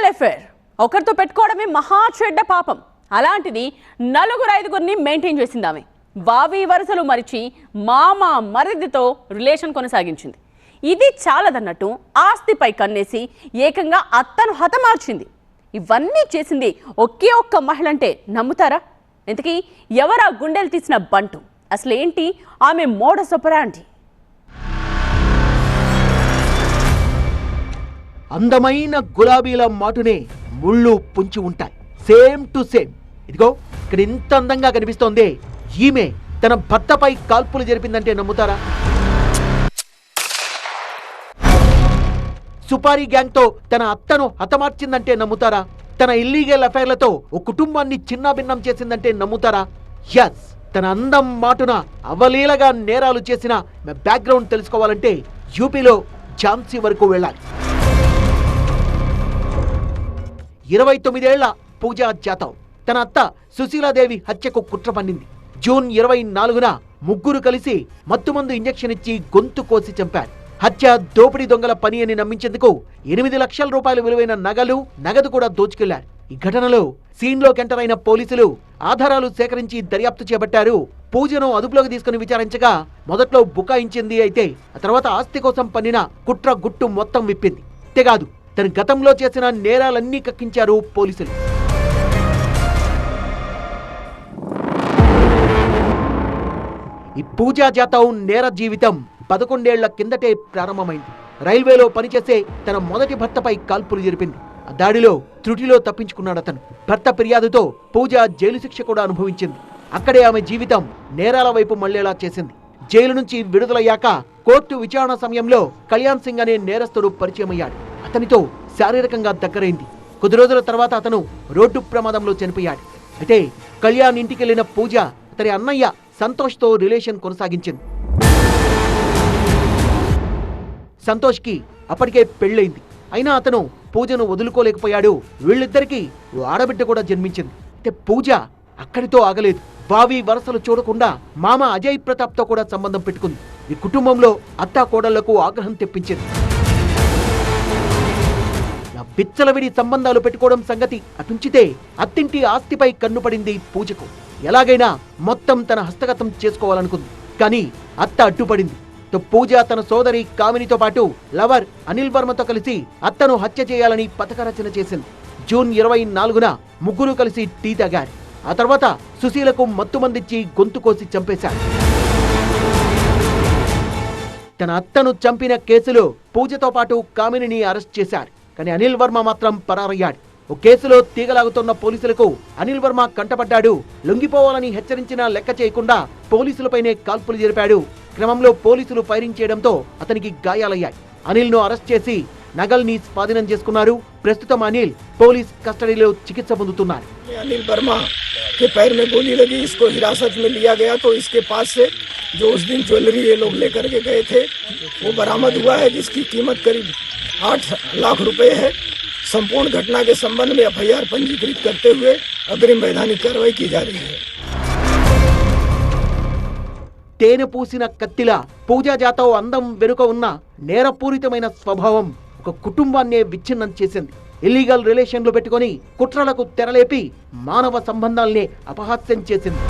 Illegal affair ఒకరితో పెట్టుకోవడమే మహా చెడ్డ పాపం. అలాంటిది నలుగురు ఐదుగురిని మెయింటైన్ చేసింది ఆమె. వావి వరుసలు మరిచి మామ మరిదితో రిలేషన్ కొనసాగించింది. ఇది చాలదన్నట్టు ఆస్తిపై కన్నేసి ఏకంగా అత్తను హతమార్చింది. ఇవన్నీ చేసింది ఒకే ఒక్క మహిళ అంటే నమ్ముతారా? ఇంతకీ ఎవరా గుండెలు తీసిన బంటు? అసలేంటి ఆమె మోడస్ ఆపరాండి? అందమైన గులాబీల మాటునే ముళ్ళు పుంచి ఉంటాయి. Same to same. ఇదిగో ఇక్కడ ఇంత అందంగా కనిపిస్తోంది ఈమె తన భర్తపై కాల్పులు జరిపిందంటే నమ్ముతారా? సుపారీ గ్యాంగ్ తో తన అత్తను హతమార్చిందంటే నమ్ముతారా? తన ఇల్లీగల్ అఫైర్లతో ఓ కుటుంబాన్ని చిన్నాభిన్నం చేసిందంటే నమ్ముతారా? ఎస్, తన అందం మాటున అవలీలగా నేరాలు చేసిన బ్యాక్గ్రౌండ్ తెలుసుకోవాలంటే యూపీలో ఝాన్సీ వరకు వెళ్ళాలి. 29 ఏళ్ల పూజా జాతవ్ తన అత్త సుశీలాదేవి హత్యకు కుట్ర పన్నింది. జూన్ 24న ముగ్గురు కలిసి మత్తుమందు ఇంజెక్షన్ ఇచ్చి గొంతు కోసి చంపారు. హత్య దోపిడీ దొంగల పని అని నమ్మించేందుకు 8 లక్షల రూపాయలు విలువైన నగదు కూడా దోచుకెళ్లారు. ఈ ఘటనలో సీన్లోకి ఎంటర్ అయిన పోలీసులు ఆధారాలు సేకరించి దర్యాప్తు చేపట్టారు. పూజను అదుపులోకి తీసుకుని విచారించగా మొదట్లో బుకాయించింది. అయితే ఆ తర్వాత ఆస్తి కోసం పన్నిన కుట్ర గుట్టు మొత్తం విప్పింది. అంతేకాదు తన గతంలో చేసిన నేరాలన్నీ కక్కించారు పోలీసులు. ఈ పూజా జాతవ్ నేర జీవితం 11 ఏళ్ల కిందటే ప్రారంభమైంది. రైల్వేలో పనిచేసే తన మొదటి భర్తపై కాల్పులు జరిపింది. ఆ దాడిలో త్రుటిలో తప్పించుకున్నాడు అతను. భర్త ఫిర్యాదుతో పూజ జైలు శిక్ష కూడా అనుభవించింది. అక్కడే ఆమె జీవితం నేరాల వైపు మళ్లేలా చేసింది. జైలు నుంచి విడుదలయ్యాక కోర్టు విచారణ సమయంలో కళ్యాణ్ సింగ్ అనే నేరస్తుడు పరిచయం అయ్యాడు. అతనితో శారీరకంగా దగ్గరైంది. కొద్ది రోజుల తర్వాత అతను రోడ్డు ప్రమాదంలో చనిపోయాడు. అయితే కళ్యాణ్ ఇంటికెళ్లిన పూజ అతని అన్నయ్య సంతోష్తో రిలేషన్ కొనసాగించింది. సంతోష్కి అప్పటికే పెళ్ళైంది. అయినా అతను పూజను వదులుకోలేకపోయాడు. వీళ్ళిద్దరికీ ఆడబిడ్డ కూడా జన్మించింది. అయితే పూజ అక్కడితో ఆగలేదు. బావి వరసలు చూడకుండా మామ అజయ్ ప్రతాప్తో కూడా సంబంధం పెట్టుకుంది. ఈ కుటుంబంలో అత్తా కోడళ్లకు ఆగ్రహం తెప్పించింది. బిచ్చలవిడి సంబంధాలు పెట్టుకోవడం సంగతి అటుంచితే అత్తింటి ఆస్తిపై కన్నుపడింది పూజకు. ఎలాగైనా మొత్తం తన హస్తగతం చేసుకోవాలనుకుంది. కానీ అత్త అడ్డుపడింది. పూజ తన సోదరి కామినితో పాటు లవర్ అనిల్ వర్మతో కలిసి అత్తను హత్య చేయాలని పథకరచన చేసింది. జూన్ 24న ముగ్గురు కలిసి టీ తాగారు. ఆ తర్వాత సుశీలకు మత్తుమందిచ్చి గొంతు కోసి చంపేశారు. తన అత్తను చంపిన కేసులో పూజతో పాటు కామినిని అరెస్ట్ చేశారు. కానీ అనిల్ వర్మ మాత్రం పరారయ్యాడు. ఓ కేసులో తీగలాగుతున్న పోలీసులకు అనిల్ వర్మ కంటపడ్డాడు. లొంగిపోవాలని హెచ్చరించినా లెక్క చేయకుండా పోలీసులపైనే కాల్పులు జరిపాడు. క్రమంలో పోలీసులు ఫైరింగ్ చేయడంతో అతనికి గాయాలయ్యాయి. అనిల్ ను అరెస్ట్ చేసి నగల్ని స్వాధీనం చేసుకున్నారు. ప్రస్తుతం అనిల్ పోలీస్ కస్టడీలో చికిత్స పొందుతున్నారు. అనిల్ वर्मा के पैर में गोली लगी, इसको हिरासत में लिया गया तो इसके पास से जो उस दिन ज्वेलरी ये लोग लेकर के गए थे वो बरामद हुआ है, जिसकी कीमत करीब 8 लाख रुपए है। संपूर्ण घटना के संबंध में एफआईआर पंजीकृत करते हुए अग्रिम वैधानिक कार्रवाई की जा रही है। తేనె పూసిన కత్తిలా పూజా జాతవ్ అందం వెనుక ఉన్న నేరపూరితమైన స్వభావం ఒక కుటుంబాన్నే విచ్ఛిన్నం చేసింది. ఇల్లీగల్ రిలేషన్లు పెట్టుకొని కుట్రలకు తెరలేపి మానవ సంబంధాల్ని అపహాస్యం చేసింది.